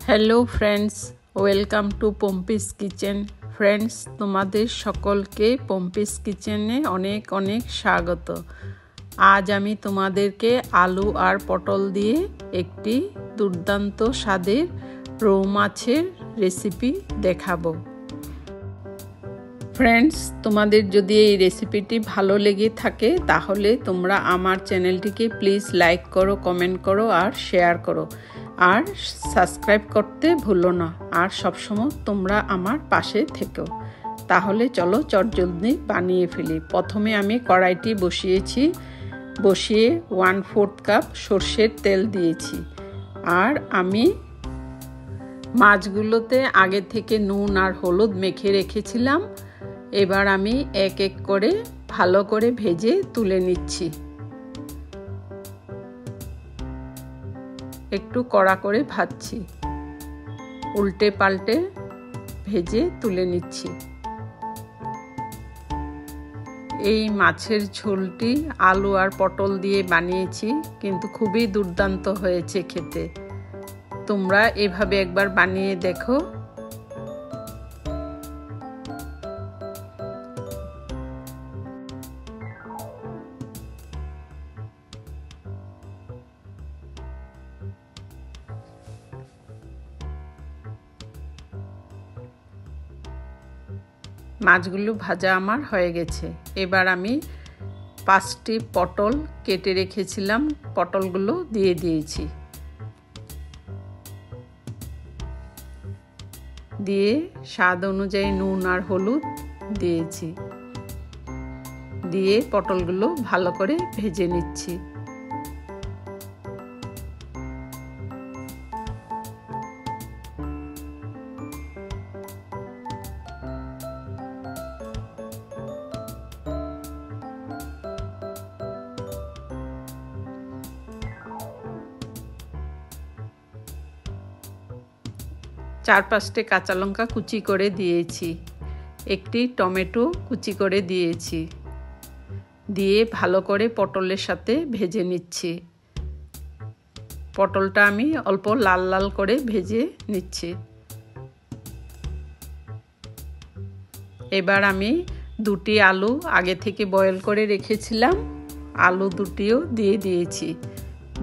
Hello friends, welcome to Pompi's kitchen. Friends, তোমাদের সকলকে পম্পিস কিচেনে অনেক অনেক স্বাগত। আজ আমি তোমাদেরকে আলু আর পটল দিয়ে একটি দুর্দান্ত স্বাদের রৌ মাছের রেসিপি দেখাবো। ফ্রেন্ডস, তোমাদের যদি এই রেসিপিটি ভালো লেগে থাকে তাহলে তোমরা আমার চ্যানেলটিকে প্লিজ লাইক করো, কমেন্ট করো আর শেয়ার করো, আর সাবস্ক্রাইব করতে ভুলো না। আর সবসময় তোমরা আমার পাশে থেকো। তাহলে চলো চটজলদি বানিয়ে ফেলি। প্রথমে আমি কড়াইটি বসিয়ে 1/4 কাপ সর্ষের তেল দিয়েছি। আর আমি মাছগুলোতে আগে থেকে নুন আর হলুদ মেখে রেখেছিলাম। এবার আমি এক এক করে ভালো করে ভেজে তুলে নিচ্ছি। একটু কড়া করে ভাজছি, উল্টে পাল্টে ভেজে তুলে নিচ্ছি। এই মাছের ঝোলটি আলু আর পটল দিয়ে বানিয়েছি, কিন্তু খুবই দুর্দান্ত হয়েছে খেতে। তোমরা এভাবে একবার বানিয়ে দেখো। মাছগুলো ভাজা আমার হয়ে গেছে। এবার আমি 5টি পটল কেটে রেখেছিলাম, পটলগুলো দিয়ে দিয়েছি। দিয়ে স্বাদ অনুযায়ী নুন আর হলুদ দিয়েছি। দিয়ে পটলগুলো ভালো করে ভেজে নিচ্ছি। চার 5টে কাঁচা লঙ্কা কুচি করে দিয়েছি। একটি টমেটো কুচি করে দিয়েছি। দিয়ে ভালো করে পটলের সাথে ভেজে নিচ্ছি। পটলটা আমি অল্প লাল লাল করে ভেজে নিচ্ছি। এবার আমি 2টি আলু আগে থেকে বয়েল করে রেখেছিলাম, আলু 2টিও দিয়ে দিয়েছি।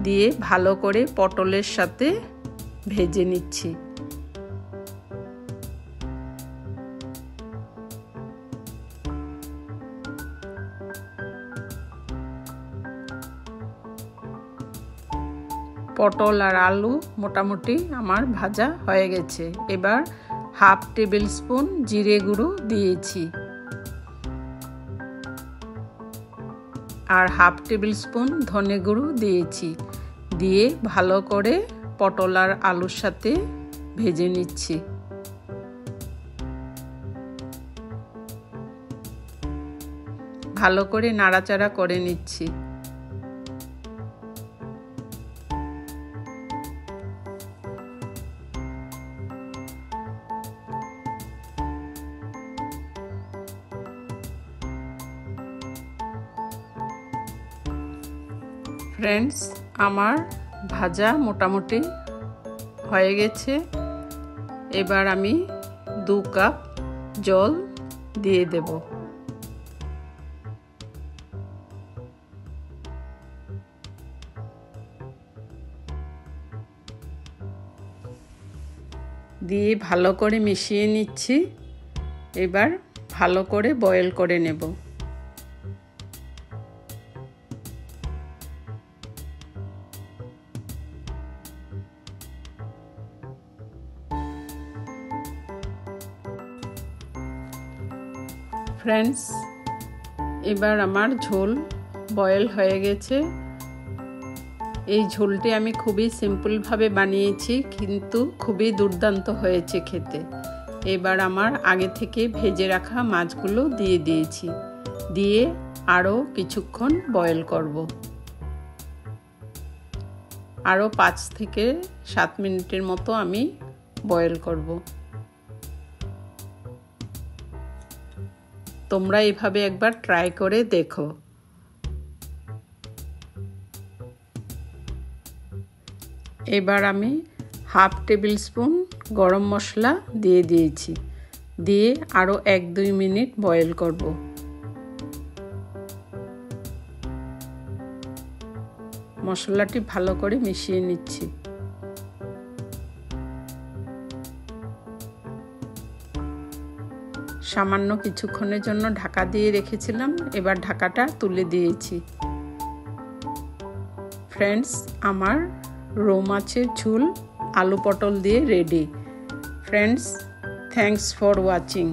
দিয়ে ভালো করে পটলের সাথে ভেজে নিচ্ছি। পটল আর আলু মোটামুটি আমার ভাজা হয়ে গেছে। এবার 1/2 টেবিল স্পুন জিরে গুঁড়ো দিয়েছি। আর 1/2 টেবিল স্পুন ধনে গুঁড়ো দিয়েছি। দিয়ে ভালো করে পটল আর আলুর সাথে ভেজে নিচ্ছি। ভালো করে নাড়াচাড়া করে নিচ্ছি। ফ্রেন্ডস, আমার ভাজা মোটামুটি হয়ে গেছে। এবার আমি 2 কাপ জল দিয়ে দেব। দিয়ে ভালো করে মিশিয়ে নিচ্ছি। এবার ভালো করে বয়েল করে নেব। ফ্রেন্ডস, এবার আমার ঝোল বয়েল হয়ে গেছে। এই ঝোলটি আমি খুবই সিম্পলভাবে বানিয়েছি, কিন্তু খুবই দুর্দান্ত হয়েছে খেতে। এবার আমার আগে থেকে ভেজে রাখা মাছগুলো দিয়ে দিয়েছি। দিয়ে আরও কিছুক্ষণ বয়েল করব। আরও 5 থেকে 7 মিনিটের মতো আমি বয়েল করব। তোমরা এভাবে একবার ট্রাই করে দেখো। এবার আমি হাফ টেবিল স্পুন গরম মশলা দিয়ে দিয়েছি, দিয়ে আরও 1-2 মিনিট বয়েল করব। মশলাটি ভালো করে মিশিয়ে নিচ্ছি। সামান্য কিছুক্ষণের জন্য ঢাকা দিয়ে রেখেছিলাম, এবার ঢাকাটা তুলে দিয়েছি। ফ্রেন্ডস, আমার রৌ মাছের ঝোল আলু পটল দিয়ে ready. Friends, thanks for watching.